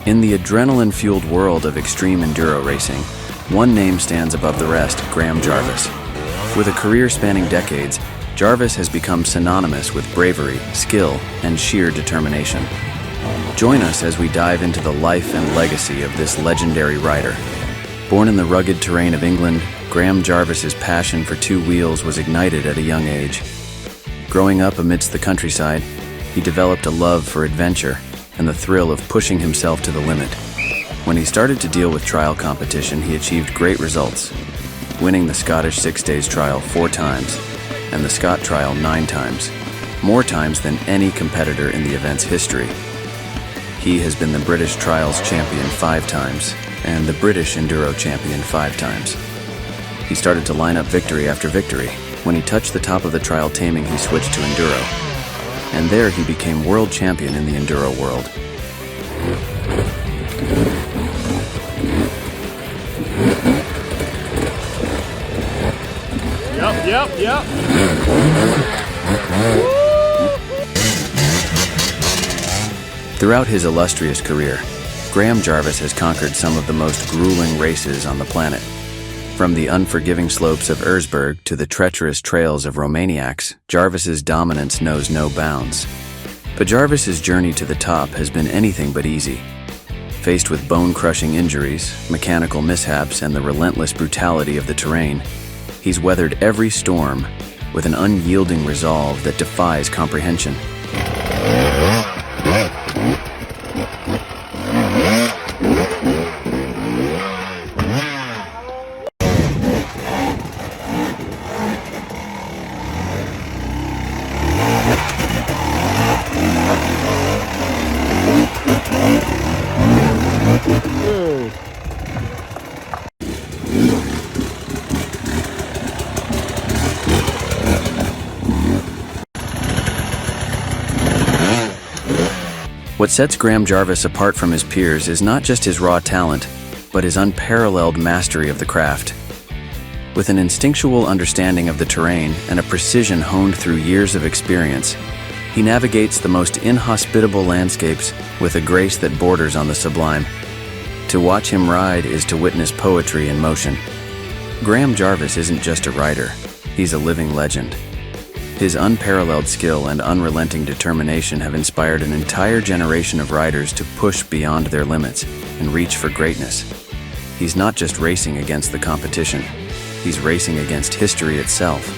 In the adrenaline-fueled world of extreme enduro racing, one name stands above the rest: Graham Jarvis. With a career spanning decades, Jarvis has become synonymous with bravery, skill, and sheer determination. Join us as we dive into the life and legacy of this legendary rider. Born in the rugged terrain of England, Graham Jarvis's passion for two wheels was ignited at a young age. Growing up amidst the countryside, he developed a love for adventure and the thrill of pushing himself to the limit. When he started to deal with trial competition, he achieved great results, winning the Scottish 6 Days Trial 4 times and the Scott Trial 9 times, more times than any competitor in the event's history. He has been the British Trials champion 5 times and the British Enduro champion 5 times. He started to line up victory after victory. When he touched the top of the trial taming, he switched to Enduro. And there he became world champion in the Enduro world. Yep. Throughout his illustrious career, Graham Jarvis has conquered some of the most grueling races on the planet. From the unforgiving slopes of Erzberg to the treacherous trails of Romaniacs, Jarvis's dominance knows no bounds. But Jarvis's journey to the top has been anything but easy. Faced with bone-crushing injuries, mechanical mishaps, and the relentless brutality of the terrain, he's weathered every storm with an unyielding resolve that defies comprehension. What sets Graham Jarvis apart from his peers is not just his raw talent, but his unparalleled mastery of the craft. With an instinctual understanding of the terrain and a precision honed through years of experience, he navigates the most inhospitable landscapes with a grace that borders on the sublime. To watch him ride is to witness poetry in motion. Graham Jarvis isn't just a rider, he's a living legend. His unparalleled skill and unrelenting determination have inspired an entire generation of riders to push beyond their limits and reach for greatness. He's not just racing against the competition, he's racing against history itself.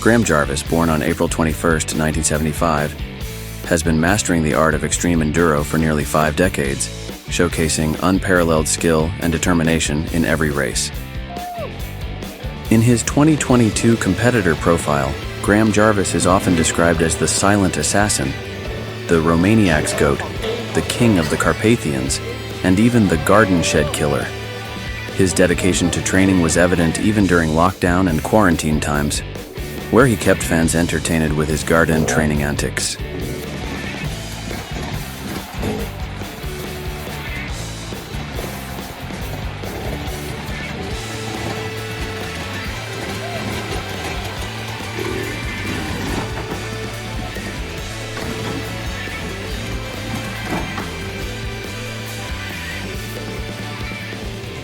Graham Jarvis, born on April 21st, 1975, has been mastering the art of extreme enduro for nearly 5 decades, showcasing unparalleled skill and determination in every race. In his 2022 competitor profile, Graham Jarvis is often described as the silent assassin, the Romaniacs goat, the king of the Carpathians, and even the garden shed killer. His dedication to training was evident even during lockdown and quarantine times, where he kept fans entertained with his garden training antics.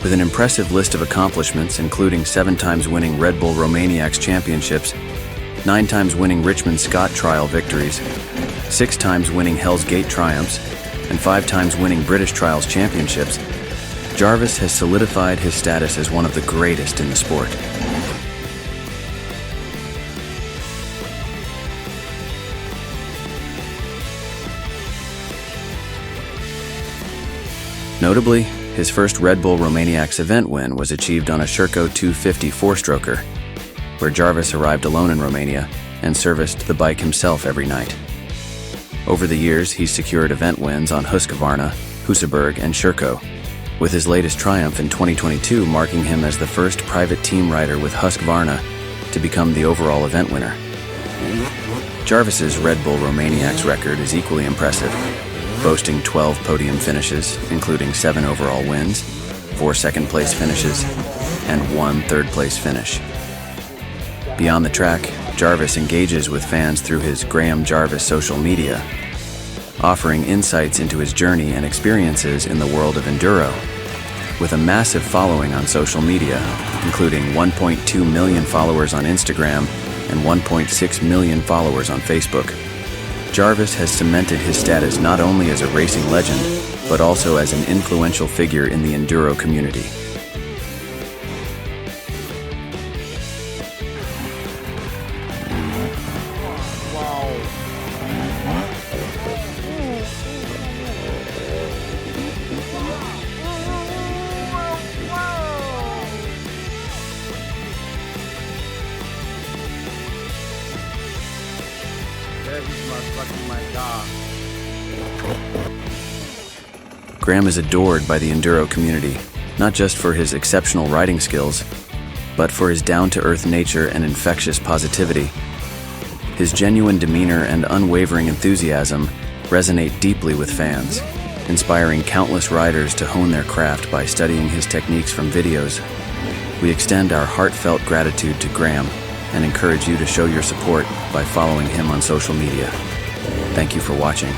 With an impressive list of accomplishments, including 7 times winning Red Bull Romaniacs championships, 9 times winning Richmond Scott Trial victories, 6 times winning Hell's Gate triumphs, and 5 times winning British Trials Championships, Jarvis has solidified his status as one of the greatest in the sport. Notably, his first Red Bull Romaniacs event win was achieved on a Sherco 250 four-stroker, where Jarvis arrived alone in Romania and serviced the bike himself every night. Over the years, he's secured event wins on Husqvarna, Husaberg, and Sherco, with his latest triumph in 2022 marking him as the first private team rider with Husqvarna to become the overall event winner. Jarvis's Red Bull Romaniacs record is equally impressive, boasting 12 podium finishes, including 7 overall wins, 4 second-place finishes, and 1 third-place finish. Beyond the track, Jarvis engages with fans through his Graham Jarvis social media, offering insights into his journey and experiences in the world of Enduro. With a massive following on social media, including 1.2 million followers on Instagram and 1.6 million followers on Facebook, Jarvis has cemented his status not only as a racing legend, but also as an influential figure in the Enduro community. Graham is adored by the Enduro community, not just for his exceptional riding skills, but for his down-to-earth nature and infectious positivity. His genuine demeanor and unwavering enthusiasm resonate deeply with fans, inspiring countless riders to hone their craft by studying his techniques from videos. We extend our heartfelt gratitude to Graham and encourage you to show your support by following him on social media. Thank you for watching.